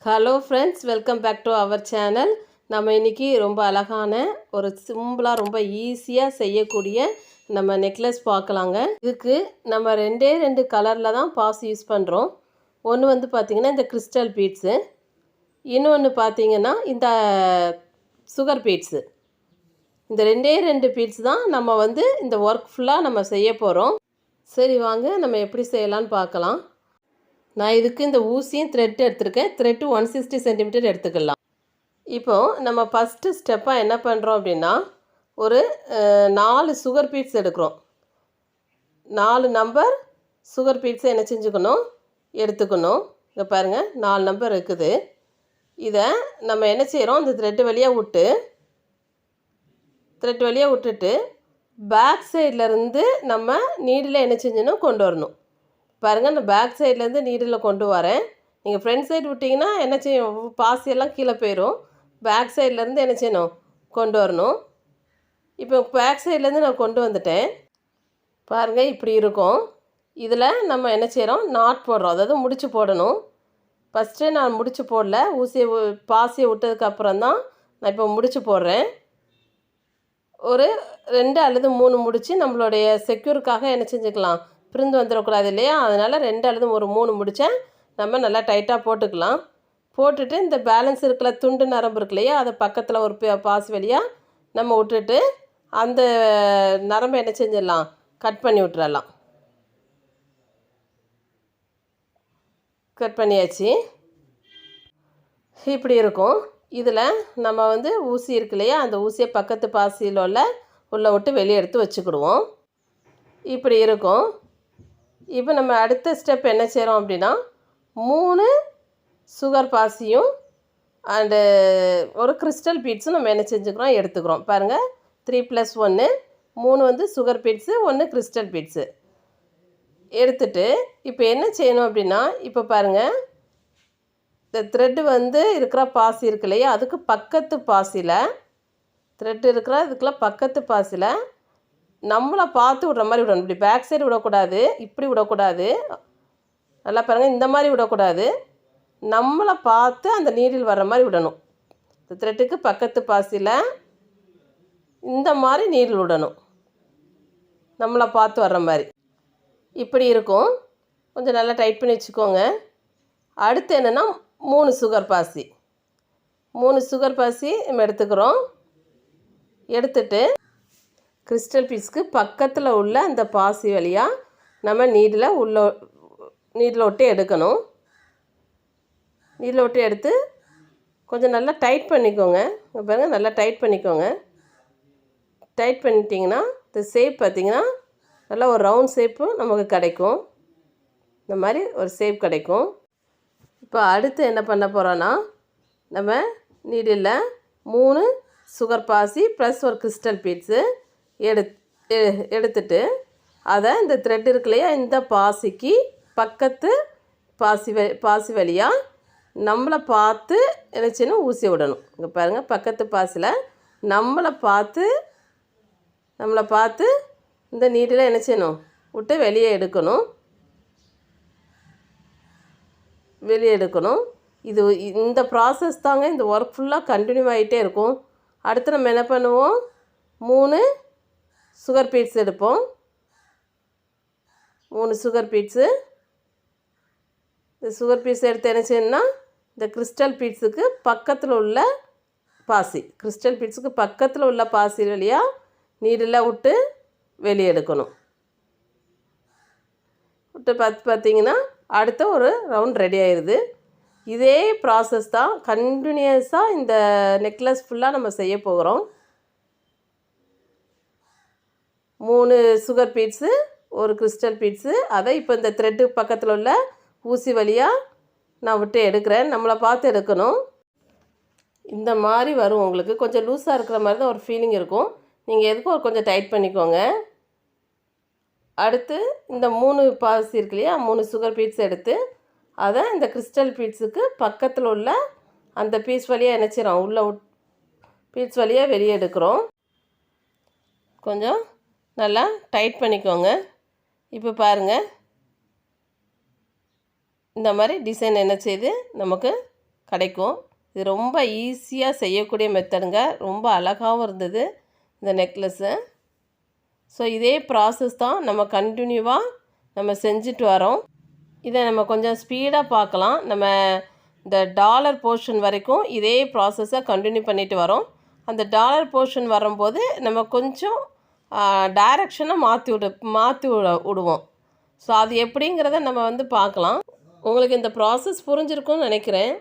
Hello friends, welcome back to our channel. நம்ம இன்றைக்கி ரொம்ப அழகான ஒரு சிம்பிளாக ரொம்ப ஈஸியாக செய்யக்கூடிய நம்ம நெக்லஸ் பார்க்கலாங்க. இதுக்கு நம்ம ரெண்டு கலரில் தான் பாஸ் யூஸ் பண்ணுறோம். ஒன்று வந்து பார்த்திங்கன்னா இந்த கிறிஸ்டல் பீட்ஸு, இன்னொன்று பார்த்திங்கன்னா இந்த சுகர் பீட்ஸு. இந்த ரெண்டு பீட்ஸ் தான் நம்ம வந்து இந்த ஒர்க் ஃபுல்லாக நம்ம செய்ய போகிறோம். சரி வாங்க நம்ம எப்படி செய்யலான்னு பார்க்கலாம். நான் இதுக்கு இந்த ஊசியும் த்ரெட் எடுத்திருக்கேன். த்ரெட்டு 160 சென்டிமீட்டர் எடுத்துக்கலாம். இப்போது நம்ம ஃபஸ்ட்டு ஸ்டெப்பாக என்ன பண்ணுறோம் அப்படின்னா, ஒரு 4 சுகர் பீட்ஸ் எடுக்கிறோம். 4 நம்பர் சுகர் பீட்ஸை என்ன செஞ்சுக்கணும், எடுத்துக்கணும். இங்கே பாருங்கள் 4 நம்பர் இருக்குது. இதை நம்ம என்ன செய்கிறோம், இந்த த்ரெட்டு வழியாக விட்டுட்டு பேக் சைட்லேருந்து நம்ம நீடில் என்ன செஞ்சணும், கொண்டு வரணும். பாருங்கள், நான் பேக் சைட்லேருந்து நீடில் கொண்டு வரேன். நீங்கள் ஃப்ரண்ட் சைடு விட்டிங்கன்னா என்ன செய்யும், பாசியெல்லாம் கீழே போயிடும். பேக் சைட்லேருந்து என்ன செய்யணும், கொண்டு வரணும். இப்போ பேக் சைட்லேருந்து நான் கொண்டு வந்துட்டேன். பாருங்கள், இப்படி இருக்கும். இதில் நம்ம என்ன செய்கிறோம், நாட் போடுறோம், அதாவது முடிச்சு போடணும். ஃபஸ்ட்டு நான் முடிச்சு போடல, பாசியை விட்டதுக்கப்புறம் தான் நான் இப்போ முடிச்சு போடுறேன். ஒரு 2 அல்லது 3 முடிச்சு நம்மளுடைய செக்யூருக்காக என்ன செஞ்சுக்கலாம், பிரிந்து வந்துடக்கூடாது இல்லையா, அதனால் 2 அல்லது ஒரு 3 முடிச்சா நம்ம நல்லா டைட்டாக போட்டுக்கலாம். போட்டுட்டு இந்த பேலன்ஸ் இருக்கிற துண்டு நரம்பு இருக்கு இல்லையா, அதை பக்கத்தில் ஒரு பாசி வழியாக நம்ம விட்டுட்டு அந்த நரம்பை என்ன செஞ்சிடலாம், கட் பண்ணி விட்டுறலாம். கட் பண்ணியாச்சு. இப்படி இருக்கும். இதில் நம்ம வந்து ஊசி இருக்கு இல்லையா, அந்த ஊசியை பக்கத்து பாசியில் உள்ளே விட்டு வெளியே எடுத்து வச்சுக்கிடுவோம். இப்படி இருக்கும். இப்போ நம்ம அடுத்த ஸ்டெப் என்ன செய்கிறோம் அப்படின்னா, 3 சுகர் பாசியும் அண்டு ஒரு கிறிஸ்டல் பீட்ஸும் நம்ம என்ன செஞ்சுக்கிறோம், எடுத்துக்கிறோம். பாருங்கள், 3 + 1 3 வந்து சுகர் பீட்ஸு, 1 கிறிஸ்டல் பீட்ஸு எடுத்துட்டு இப்போ என்ன செய்யணும் அப்படின்னா, இப்போ பாருங்கள், இந்த த்ரெட்டு வந்து இருக்கிற பாசி இருக்கு இல்லையா, அதுக்கு பக்கத்து பாசியில் த்ரெட்டு இருக்கிற இதுக்குள்ள பக்கத்து பாசியில் நம்மளை பார்த்து விடுற மாதிரி விடணும். இப்படி பேக் சைடு விடக்கூடாது, இப்படி விடக்கூடாது. நல்லா பாருங்கள், இந்த மாதிரி விடக்கூடாது. நம்மளை பார்த்து அந்த நீடில் வர்ற மாதிரி விடணும். இந்த த்ரெட்டுக்கு பக்கத்து பாசியில் இந்த மாதிரி நீடில் விடணும், நம்மளை பார்த்து வர்ற மாதிரி. இப்படி இருக்கும். கொஞ்சம் நல்லா டைட் பண்ணி வச்சுக்கோங்க. அடுத்து என்னென்னா 3 சுகர் பாசி நம்ம எடுத்துக்கிறோம். எடுத்துட்டு கிறிஸ்டல் பீஸ்க்கு பக்கத்தில் உள்ள அந்த பாசி வழியாக நம்ம நீடில் விட்டு எடுக்கணும். நீடில் விட்டு எடுத்து கொஞ்சம் நல்லா டைட் பண்ணிக்கோங்க. பாருங்கள், நல்லா டைட் பண்ணிக்கோங்க. டைட் பண்ணிட்டிங்கன்னா இந்த ஷேப் பார்த்திங்கன்னா நல்லா ஒரு ரவுண்ட் ஷேப்பு நமக்கு கிடைக்கும். இந்த மாதிரி ஒரு ஷேப் கிடைக்கும். இப்போ அடுத்து என்ன பண்ண போகிறோன்னா, நம்ம நீடில் 3 சுகர் பாசி ப்ளஸ் ஒரு கிறிஸ்டல் பீட்ஸு எடுத்துட்டு அதை இந்த த்ரெட் இருக்கு இல்லையா, இந்த பாசிக்கு பக்கத்து பாசி வழியாக நம்மளை பார்த்து என்ன செய்யணும், ஊசி விடணும். இங்கே பாருங்கள், பக்கத்து பாசியில் நம்மளை பார்த்து இந்த நீடில் என்ன செய்யணும், விட்டு வெளியே எடுக்கணும். இது இந்த ப்ராசஸ் தாங்க, இந்த ஒர்க் ஃபுல்லாக கண்டினியூ ஆகிட்டே இருக்கும். அடுத்து நம்ம என்ன பண்ணுவோம், 3 சுகர் பீட்ஸ் எடுப்போம். 3 சுகர் பீட்ஸு. இந்த சுகர் பீட்ஸ் எடுத்து என்ன செய்யணும்னா, இந்த கிறிஸ்டல் பீட்ஸுக்கு பக்கத்தில் உள்ள பாசி வழியாக நீடில் விட்டு வெளியே எடுக்கணும். விட்டு பார்த்திங்கன்னா அடுத்த ஒரு ரவுண்ட் ரெடி ஆயிடுது. இதே ப்ராசஸ் தான் கண்டினியூஸாக இந்த நெக்லஸ் ஃபுல்லாக நம்ம செய்ய போகிறோம். 3 சுகர் பீட்ஸு, ஒரு கிறிஸ்டல் பீட்ஸு, அதை இப்போ இந்த த்ரெட்டு பக்கத்தில் உள்ள ஊசி வழியாக நான் விட்டு எடுக்கிறேன். நம்மளை பார்த்து எடுக்கணும். இந்த மாதிரி வரும். உங்களுக்கு கொஞ்சம் லூஸாக இருக்கிற மாதிரி தான் ஒரு ஃபீலிங் இருக்கும். நீங்கள் எதுக்கும் கொஞ்சம் டைட் பண்ணிக்கோங்க. அடுத்து இந்த 3 பாசி இருக்கு இல்லையா, 3 சுகர் பீட்ஸ் எடுத்து அதை இந்த கிறிஸ்டல் பீட்ஸுக்கு பக்கத்தில் உள்ள அந்த பீஸ் வழியாக என்ன செய்கிறோம், பீட்ஸ் வழியாக வெளியே எடுக்கிறோம். கொஞ்சம் நல்லா டைட் பண்ணிக்கோங்க. இப்போ பாருங்கள், இந்த மாதிரி டிசைன் என்ன செய்து நமக்கு கிடைக்கும். இது ரொம்ப ஈஸியாக செய்யக்கூடிய மெத்தடுங்க. ரொம்ப அழகாகவும் இருந்தது இந்த நெக்லஸ்ஸு. ஸோ இதே ப்ராசஸ் தான் நம்ம கண்டினியூவாக நம்ம செஞ்சுட்டு வரோம். இதை நம்ம கொஞ்சம் ஸ்பீடாக பார்க்கலாம். நம்ம இந்த டாலர் போர்ஷன் வரைக்கும் இதே ப்ராசஸை கண்டினியூ பண்ணிட்டு வரோம். அந்த டாலர் போர்ஷன் வரும்போது நம்ம கொஞ்சம் டைரக்ஷனை மாற்றி விடுவோம். ஸோ அது எப்படிங்கிறத நம்ம வந்து பார்க்கலாம். உங்களுக்கு இந்த ப்ராசஸ் புரிஞ்சிருக்கும்னு நினைக்கிறேன்.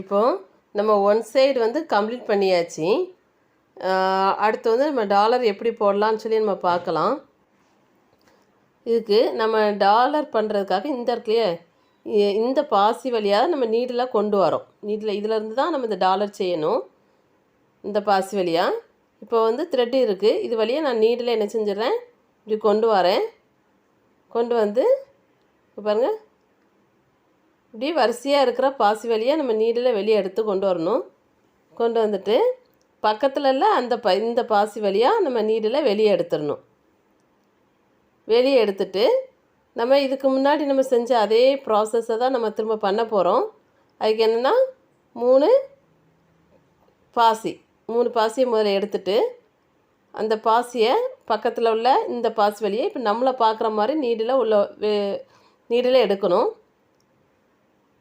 இப்போது நம்ம ஒன் சைடு வந்து கம்ப்ளீட் பண்ணியாச்சு. அடுத்து வந்து நம்ம டாலர் எப்படி போடலான்னு சொல்லி நம்ம பார்க்கலாம். இதுக்கு நம்ம டாலர் பண்ணுறதுக்காக இந்த இடத்துலையே இந்த பாசி வழியாக நம்ம நீடில் கொண்டு வரோம். நீடில் இதிலேருந்து தான் நம்ம இந்த டாலர் செய்யணும். இந்த பாசி வழியாக இப்போ வந்து த்ரெட்டு இருக்குது. இது வழியாக நான் நீடில் என்ன செஞ்சிடறேன், இப்படி கொண்டு வரேன். கொண்டு வந்து பாருங்கள், இப்படி வரிசையாக இருக்கிற பாசி வழியாக நம்ம நீடில் வெளியே எடுத்து கொண்டு வரணும். கொண்டு வந்துட்டு பக்கத்தில் இந்த பாசி வழியாக நம்ம நீடில் வெளியே எடுத்துடணும். வெளியே எடுத்துட்டு நம்ம இதுக்கு முன்னாடி நம்ம செஞ்ச அதே ப்ராசஸை தான் நம்ம திரும்ப பண்ண போகிறோம். அதுக்கு என்னென்னா 3 பாசியை முதல்ல எடுத்துட்டு அந்த பாசியை பக்கத்தில் உள்ள இந்த பாசி வழியை இப்போ நம்மளை பார்க்குற மாதிரி நீடில் எடுக்கணும்.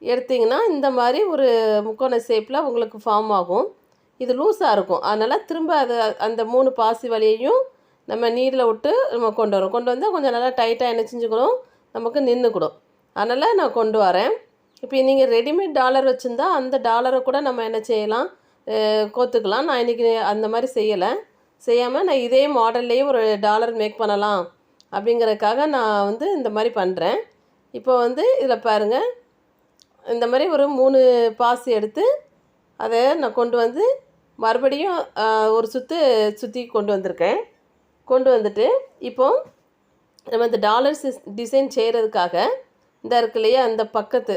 எடுத்திங்கன்னா இந்த மாதிரி ஒரு முக்கோண ஷேப்பில் உங்களுக்கு ஃபார்ம் ஆகும். இது லூஸாக இருக்கும். அதனால் திரும்ப அந்த 3 பாசி வழியையும் நம்ம நீடில் விட்டு நம்ம கொண்டு வந்தால் கொஞ்சம் நல்லா டைட்டாக என்ன செஞ்சுக்கணும், நமக்கு நின்றுக்கூடும். அதனால் நான் கொண்டு வரேன். இப்போ நீங்கள் ரெடிமேட் டாலர் வச்சுருந்தா அந்த டாலரை கூட நம்ம என்ன செய்யலாம், கோத்துக்கலாம். நான் இன்றைக்கி அந்த மாதிரி செய்யாமல் நான் இதே மாடல்லையே ஒரு டாலர் மேக் பண்ணலாம் அப்படிங்கிறதுக்காக நான் வந்து இந்த மாதிரி பண்ணுறேன். இப்போ வந்து இதில் பாருங்கள், இந்த மாதிரி ஒரு 3 பாசி எடுத்து அதை நான் கொண்டு வந்து மறுபடியும் ஒரு சுற்றி கொண்டு வந்திருக்கேன். கொண்டு வந்துட்டு இப்போது நம்ம இந்த டாலர் டிசைன் செய்கிறதுக்காக இந்த இருக்கு இல்லையா, அந்த பக்கத்து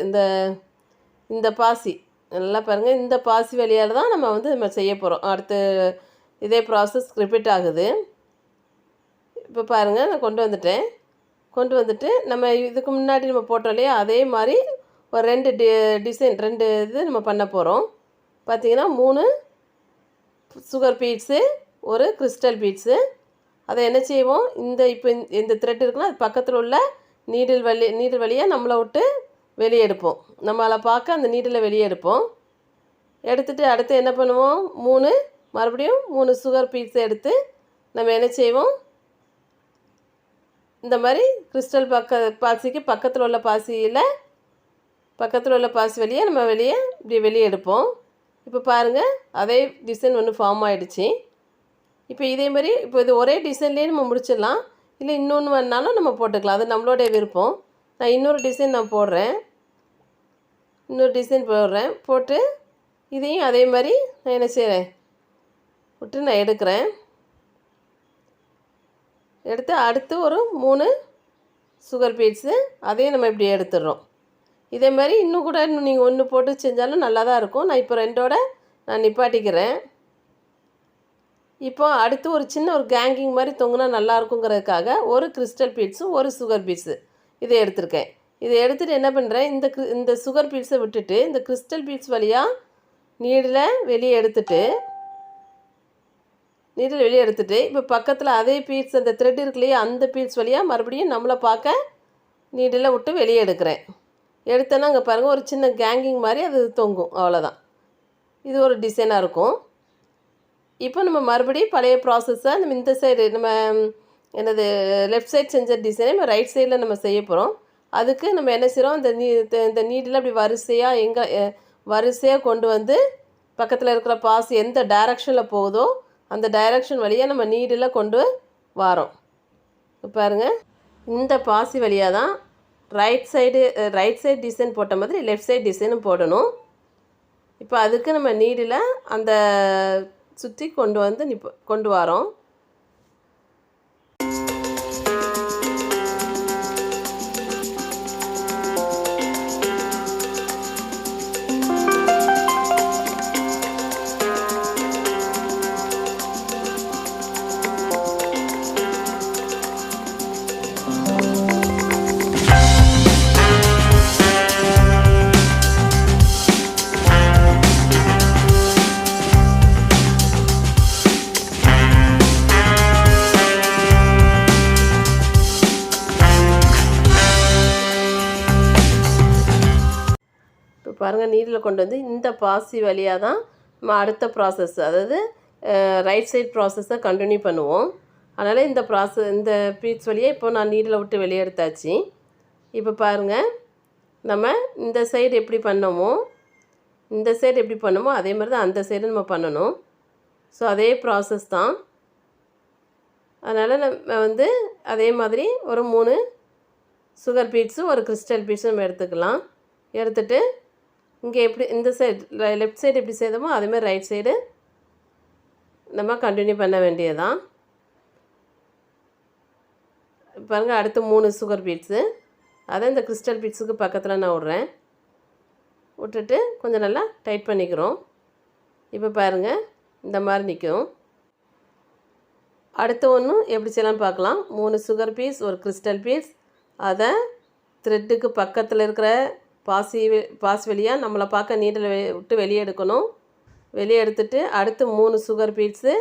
இந்த பாசி நல்லா பாருங்கள், இந்த பாசி வழியால் தான் நம்ம வந்து நம்ம செய்ய போகிறோம். அடுத்து இதே ப்ராசஸ் ரிப்பீட் ஆகுது. இப்போ பாருங்கள், நான் கொண்டு வந்துட்டு நம்ம இதுக்கு முன்னாடி நம்ம போட்டோம் இல்லையா, அதே மாதிரி ஒரு 2 இது நம்ம பண்ண போகிறோம். பார்த்திங்கன்னா 3 சுகர் பீட்ஸு, ஒரு கிறிஸ்டல் பீட்ஸு. அதை என்ன செய்வோம், இப்போ இந்த த்ரெட் இருக்குன்னா அது பக்கத்தில் உள்ள நீடில் வழியாக நம்மளை விட்டு வெளியே எடுப்போம். நம்மளை பார்க்க அந்த நீடில் வெளியே எடுப்போம். எடுத்துகிட்டு அடுத்து என்ன பண்ணுவோம், மறுபடியும் 3 சுகர் பீட்ஸை எடுத்து நம்ம என்ன செய்வோம், இந்த மாதிரி கிறிஸ்டல் பாசிக்கு பக்கத்தில் உள்ள பாசி வழியாக நம்ம வெளியே எடுப்போம். இப்போ பாருங்கள், அதே டிசைன் ஒன்று ஃபார்ம் ஆகிடுச்சு. இப்போ இதே மாதிரி இப்போ இது ஒரே டிசைன்லேயே நம்ம முடிச்சிடலாம். இல்லை இன்னொன்று வேணாலும் நம்ம போட்டுக்கலாம், அது நம்மளோடைய விருப்பம். நான் இன்னொரு டிசைன் போடுறேன். போட்டு இதையும் அதே மாதிரி நான் என்ன செய்கிறேன், விட்டு நான் எடுக்கிறேன். எடுத்து அடுத்து ஒரு 3 சுகர் பீட்ஸு அதையும் நம்ம இப்படி எடுத்துடுறோம். இதே மாதிரி இன்னும் நீங்கள் 1 போட்டு செஞ்சாலும் நல்லா தான் இருக்கும். நான் இப்போ 2ஓட நான் நிப்பாட்டிக்கிறேன். இப்போ அடுத்து ஒரு சின்ன ஒரு கேங்கிங் மாதிரி தொங்குனா நல்லாயிருக்குங்கிறதுக்காக ஒரு கிறிஸ்டல் பீட்ஸும் ஒரு சுகர் பீட்ஸு இதை எடுத்திருக்கேன். இதை எடுத்துகிட்டு என்ன பண்ணுறேன், இந்த சுகர் பீட்ஸை விட்டுட்டு இந்த கிறிஸ்டல் பீட்ஸ் வழியாக நீடில் வெளியே எடுத்துட்டு இப்போ பக்கத்தில் அதே பீட்ஸ் அந்த த்ரெட் இருக்கு இல்லையா, அந்த பீட்ஸ் வழியாக மறுபடியும் நம்மளை பார்க்க நீடில் விட்டு வெளியே எடுக்கிறேன். எடுத்தேன்னா அங்கே பாருங்கள், ஒரு சின்ன கேங்கிங் மாதிரி அது தொங்கும். அவ்வளோதான். இது ஒரு டிசைனாக இருக்கும். இப்போ நம்ம மறுபடியும் பழைய ப்ராசஸை நம்ம இந்த சைடு நம்ம லெஃப்ட் சைட் செஞ்ச டிசைனை நம்ம ரைட் சைடில் நம்ம செய்ய போகிறோம். அதுக்கு நம்ம என்ன செய்கிறோம், இந்த நீடில் அப்படி வரிசையாக கொண்டு வந்து பக்கத்தில் இருக்கிற பாசி எந்த டைரக்ஷனில் போகுதோ அந்த டைரக்ஷன் வழியாக நம்ம நீடில் கொண்டு வரோம். பாருங்கள், இந்த பாசி வழியாக தான் ரைட் சைடு டிசைன் போட்ட மாதிரி லெஃப்ட் சைடு டிசைனும் போடணும். இப்போ அதுக்கு நம்ம நீடில் அந்த சுற்றி கொண்டு வரோம். இப்போ பாருங்கள், நீடில் கொண்டு வந்து இந்த பாசி வழியாக தான் நம்ம அடுத்த ப்ராசஸ், அதாவது ரைட் சைட் ப்ராசஸை கண்டினியூ பண்ணுவோம். அதனால் இந்த பீட்ஸ் வழியாக இப்போ நான் நீடில் விட்டு வெளியே எடுத்தாச்சு. இப்போ பாருங்கள், நம்ம இந்த சைடு எப்படி பண்ணோமோ அதே மாதிரி தான் அந்த சைடு நம்ம பண்ணணும். ஸோ அதே ப்ராசஸ் தான். அதனால் நம்ம அதே மாதிரி ஒரு 3 சுகர் பீட்ஸும் ஒரு கிறிஸ்டல் பீட்ஸும் நம்ம எடுத்துக்கலாம். எடுத்துகிட்டு இங்கே எப்படி இந்த சைடு லெஃப்ட் சைடு எப்படி செய்தோமோ அதேமாதிரி ரைட் சைடு நம்ம கண்டினியூ பண்ண வேண்டியதுதான். பாருங்கள், அடுத்து 3 சுகர் பீட்ஸு அதை இந்த கிறிஸ்டல் பீட்ஸுக்கு பக்கத்தில் நான் விட்டுட்டு கொஞ்சம் நல்லா டைட் பண்ணிக்கிறோம். இப்போ பாருங்கள், இந்த மாதிரி நிற்கும். அடுத்த ஒன்றும் எப்படி செய்யலாம்னு பார்க்கலாம். 3 சுகர் பீஸ், ஒரு கிறிஸ்டல் பீஸ், அதை த்ரெட்டுக்கு பக்கத்தில் இருக்கிற பாசி வழியாக நம்மளை பார்க்க நீடில் விட்டு வெளியே எடுக்கணும். வெளியே எடுத்துட்டு அடுத்து 3 சுகர் பீட்ஸு,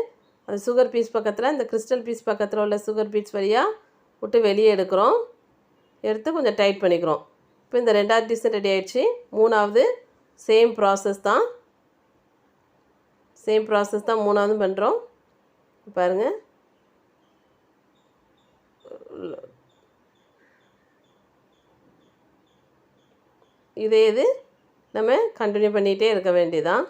அந்த சுகர் பீஸ் பக்கத்தில் இந்த கிறிஸ்டல் பீஸ் பக்கத்தில் உள்ள சுகர் பீட்ஸ் வழியாக விட்டு வெளியே எடுக்கிறோம். எடுத்து கொஞ்சம் டைட் பண்ணிக்கிறோம். இப்போ இந்த 2வது டிசைன் ரெடி ஆகிடுச்சு. 3வது சேம் ப்ராசஸ் தான் 3வது பண்ணுறோம். பாருங்கள், இதே இது நம்ம கண்டினியூ பண்ணிகிட்டே இருக்க வேண்டியதான்.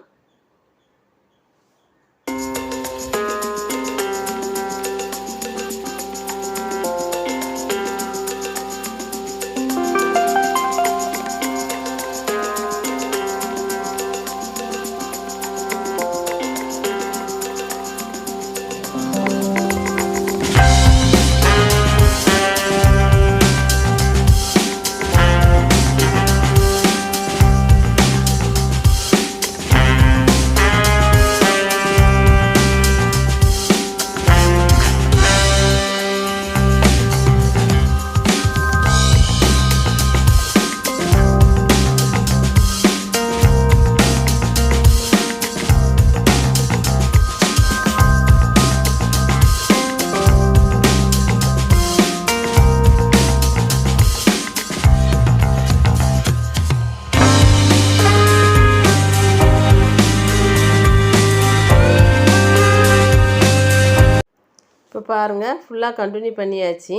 இப்போ பாருங்கள், ஃபுல்லாக கண்டினியூ பண்ணியாச்சு.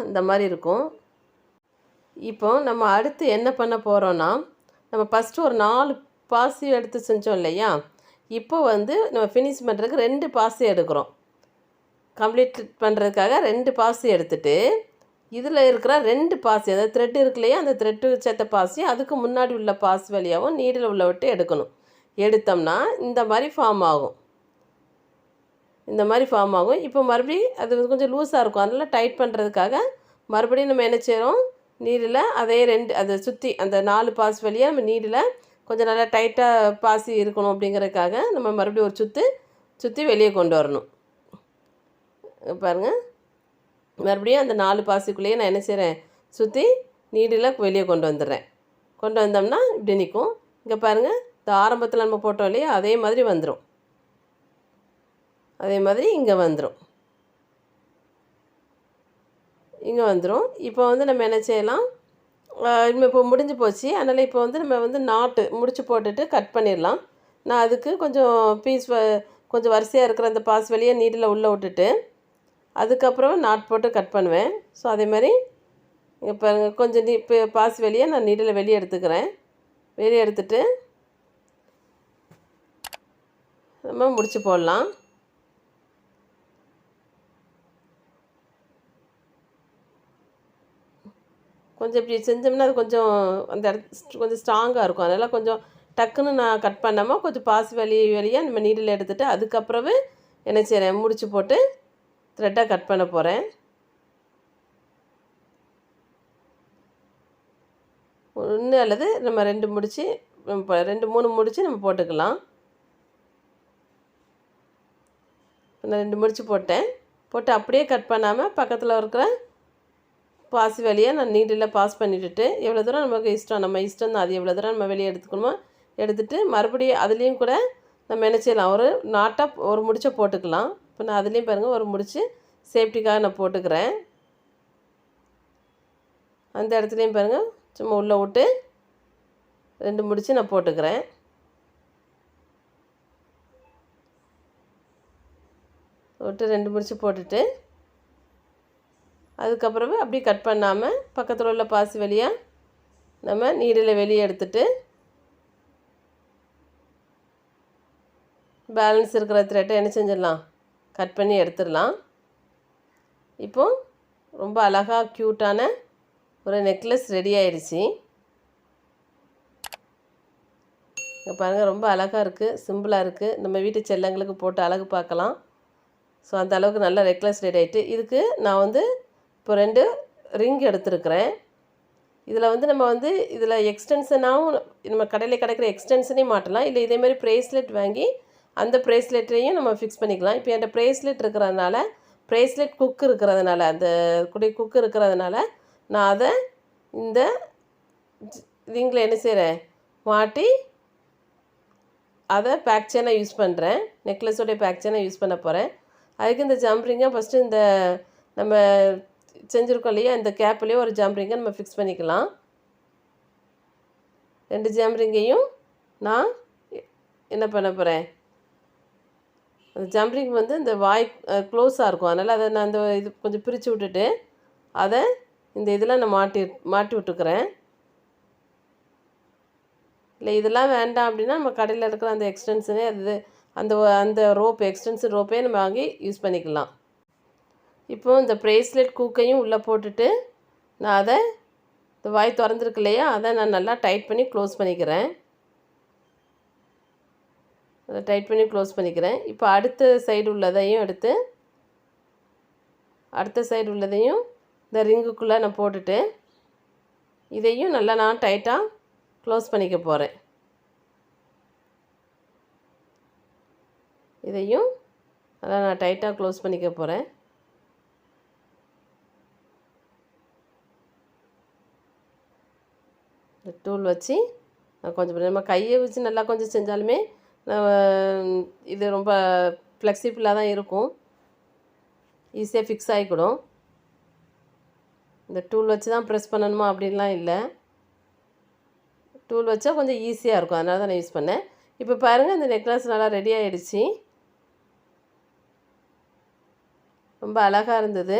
இந்த மாதிரி இருக்கும். இப்போ நம்ம அடுத்து என்ன பண்ண போகிறோன்னா, நம்ம ஃபஸ்ட்டு ஒரு 4 பாசி எடுத்து செஞ்சோம் இல்லையா. இப்போ நம்ம ஃபினிஷ் பண்ணுறதுக்கு 2 பாசி எடுக்கிறோம். கம்ப்ளீட் பண்ணுறதுக்காக 2 பாசி எடுத்துகிட்டு இதில் இருக்கிற 2 பாசி, அதாவது த்ரெட்டு இருக்கு இல்லையா, அந்த த்ரெட்டு சேர்த்த பாசி அதுக்கு முன்னாடி உள்ள பாசி வழியாகவும் நீடில் உள்ள விட்டு எடுக்கணும். எடுத்தோம்னா இந்த மாதிரி ஃபார்ம் ஆகும். இப்போ மறுபடியும் அது கொஞ்சம் லூஸாக இருக்கும். அதனால் டைட் பண்ணுறதுக்காக மறுபடியும் நம்ம என்ன செய்கிறோம், நீடில் அதே அதை சுற்றி அந்த 4 பாசி வழியாக நம்ம நீடில் கொஞ்சம் நல்லா டைட்டாக பாசி இருக்கணும். அப்படிங்கிறதுக்காக நம்ம மறுபடியும் ஒரு சுற்றி வெளியே கொண்டு வரணும். பாருங்கள், மறுபடியும் அந்த 4 பாசிக்குள்ளேயே நான் என்ன செய்கிறேன், சுற்றி நீடில் வெளியே கொண்டு வந்துடுறேன். கொண்டு வந்தோம்னா இப்படி நிற்கும். இங்கே பாருங்கள், இந்த ஆரம்பத்தில் நம்ம போட்டோம் இல்லையா, அதே மாதிரி வந்துடும். அதே மாதிரி இங்கே வந்துடும். இப்போ நம்ம என்ன செய்யலாம், இப்போ முடிஞ்சு போச்சு. அதனால் இப்போ நம்ம நாட்டு முடிச்சு போட்டுட்டு கட் பண்ணிடலாம். நான் அதுக்கு கொஞ்சம் கொஞ்சம் வரிசையாக இருக்கிற அந்த பாசி வழியை நீடில் உள்ளே விட்டுட்டு அதுக்கப்புறம் நாட் போட்டு கட் பண்ணுவேன். ஸோ அதே மாதிரி இப்போ கொஞ்சம் பாசி வழியை நான் நீடில் வெளியே எடுத்துக்கிறேன். வெளியே எடுத்துட்டு நம்ம முடிச்சு போடலாம். கொஞ்சம் இப்படி செஞ்சோம்னா அது கொஞ்சம் அந்த இடத்து கொஞ்சம் ஸ்ட்ராங்காக இருக்கும். அதனால் கொஞ்சம் டக்குன்னு நான் கட் பண்ணாமல் கொஞ்சம் பாசி வழியாக நம்ம நீடில் எடுத்துகிட்டு அதுக்கப்புறமே என்ன செய்கிறேன், முடிச்சு போட்டு த்ரெட்டாக கட் பண்ண போகிறேன். ஒன்று அல்லது நம்ம 2 முடிச்சு 2 3 முடிச்சு நம்ம போட்டுக்கலாம். நான் 2 முடிச்சு போட்டு அப்படியே கட் பண்ணாமல் பக்கத்தில் இருக்கிற பாசி வழியாக நான் நீடில் பாஸ் பண்ணிவிட்டு எவ்வளோ தூரம் நமக்கு இஷ்டம், நம்ம இஷ்டம் தான், அது எவ்வளோ தூரம் நம்ம வெளியே எடுத்துக்கணுமோ எடுத்துகிட்டு மறுபடியும் அதுலேயும் கூட நம்ம என்ன செய்யலாம், ஒரு நாட்டாக ஒரு முடிச்சை போட்டுக்கலாம். இப்போ நான் அதுலேயும் பாருங்கள் ஒரு முடிச்சு சேஃப்டிக்காக நான் போட்டுக்கிறேன். அந்த இடத்துலையும் பாருங்கள் சும்மா உள்ளே விட்டு 2 முடிச்சு நான் போட்டுக்கிறேன். விட்டு 2 முடிச்சு போட்டுட்டு அதுக்கப்புறமே அப்படியே கட் பண்ணாமல் பக்கத்தில் உள்ள பாசி வழியாக நம்ம நீடில் வெளியே எடுத்துட்டு பேலன்ஸ் இருக்கிற த்ரெட்டை என்ன செஞ்சிடலாம், கட் பண்ணி எடுத்துடலாம். இப்போது ரொம்ப அழகாக க்யூட்டான ஒரு நெக்லஸ் ரெடி ஆயிடுச்சு. இங்கே பாருங்கள் ரொம்ப அழகாக இருக்குது, சிம்பிளாக இருக்குது. நம்ம வீட்டு செல்லங்களுக்கு போட்டு அழகு பார்க்கலாம். ஸோ அந்த அளவுக்கு நல்ல நெக்லஸ் ரெடி ஆகிட்டு இதுக்கு நான் வந்து இப்போ 2 ரிங் எடுத்துருக்கிறேன். இதில் வந்து நம்ம வந்து இதில் எக்ஸ்டென்ஷனாகவும் நம்ம கடையில் கிடைக்கிற எக்ஸ்டென்ஷனையும் மாட்டலாம், இல்லை இதேமாதிரி ப்ரேஸ்லெட் வாங்கி அந்த ப்ரேஸ்லெட்டையும் நம்ம ஃபிக்ஸ் பண்ணிக்கலாம். இப்போ என்கிட்ட ப்ரேஸ்லெட் இருக்கிறதுனால ப்ரேஸ்லெட் குக் இருக்கிறதுனால அந்த குக்கு இருக்கிறதுனால நான் அதை இந்த ரிங்கில் என்ன செய்கிறேன், மாட்டி அதை பேக் செயினாக யூஸ் பண்ணுறேன். நெக்லஸோடைய பேக் செயினாக யூஸ் பண்ண போகிறேன். அதுக்கு இந்த ஜம்ப்ரிங்கை ஃபஸ்ட்டு இந்த நம்ம செஞ்சுருக்கோம் இல்லையா, இந்த கேப்லேயே ஒரு ஜம்ப்ரிங்கை நம்ம ஃபிக்ஸ் பண்ணிக்கலாம். 2 ஜம்ப்ரிங்கையும் நான் என்ன பண்ண போகிறேன், அந்த ஜம்ப்ரிங் வந்து இந்த வாய் க்ளோஸாக இருக்கும், அதனால் அதை நான் அந்த இது கொஞ்சம் பிரித்து விட்டுட்டு அதை இந்த இதில் நான் மாட்டி விட்டுக்கிறேன். இல்லை இதெல்லாம் வேண்டாம் அப்படின்னா நம்ம கடையில் இருக்கிற அந்த எக்ஸ்டென்ஷனே அது அந்த ரோப் எக்ஸ்டென்ஷன் ரோப்பே நம்ம வாங்கி யூஸ் பண்ணிக்கலாம். இப்போது இந்த ப்ரேஸ்லெட் கூக்கையும் உள்ளே போட்டுட்டு நான் அதை இந்த வாய் திறந்துருக்கு இல்லையா, அதை நான் நல்லா டைட் பண்ணி க்ளோஸ் பண்ணிக்கிறேன். அதை டைட் பண்ணி க்ளோஸ் பண்ணிக்கிறேன். இப்போ அடுத்த சைடு உள்ளதையும் எடுத்து அடுத்த சைடு உள்ளதையும் இந்த ரிங்குக்குள்ளே நான் போட்டுட்டு இதையும் நல்லா நான் டைட்டாக க்ளோஸ் பண்ணிக்க போகிறேன். இதையும் நல்லா நான் டைட்டாக க்ளோஸ் பண்ணிக்க போகிறேன். இந்த டூல் வச்சு நான் கொஞ்சம் நம்ம கையை வச்சு நல்லா கொஞ்சம் செஞ்சாலுமே இது ரொம்ப ஃப்ளெக்சிபிளாக தான் இருக்கும், ஈஸியாக ஃபிக்ஸ் ஆகிக்கூடும். இந்த டூல் வச்சு தான் ப்ரெஸ் பண்ணணுமா அப்படின்லாம் இல்லை, டூல் வச்சா கொஞ்சம் ஈஸியாக இருக்கும், அதனால தான் நான் யூஸ் பண்ணேன். இப்போ பாருங்கள் இந்த நெக்லஸ் நல்லா ரெடி ஆகிடுச்சு, ரொம்ப அழகாக இருந்தது.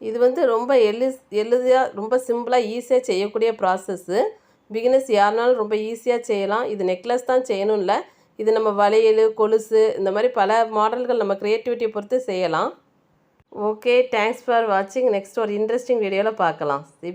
இது வந்து ரொம்ப எளிதாக ரொம்ப சிம்பிளாக ஈஸியாக செய்யக்கூடிய ப்ராசஸ்ஸு. பிகினர்ஸ் யாருனாலும் ரொம்ப ஈஸியாக செய்யலாம். இது நெக்லஸ் தான் செய்யணும் இல்லை, இது நம்ம வளையல் கொலுசு இந்த மாதிரி பல மாடல்கள் நம்ம க்ரியேட்டிவிட்டியை பொறுத்து செய்யலாம். ஓகே, தேங்க்ஸ் ஃபார் வாட்சிங். நெக்ஸ்ட் ஒரு இன்ட்ரெஸ்டிங் வீடியோவில் பார்க்கலாம். பை.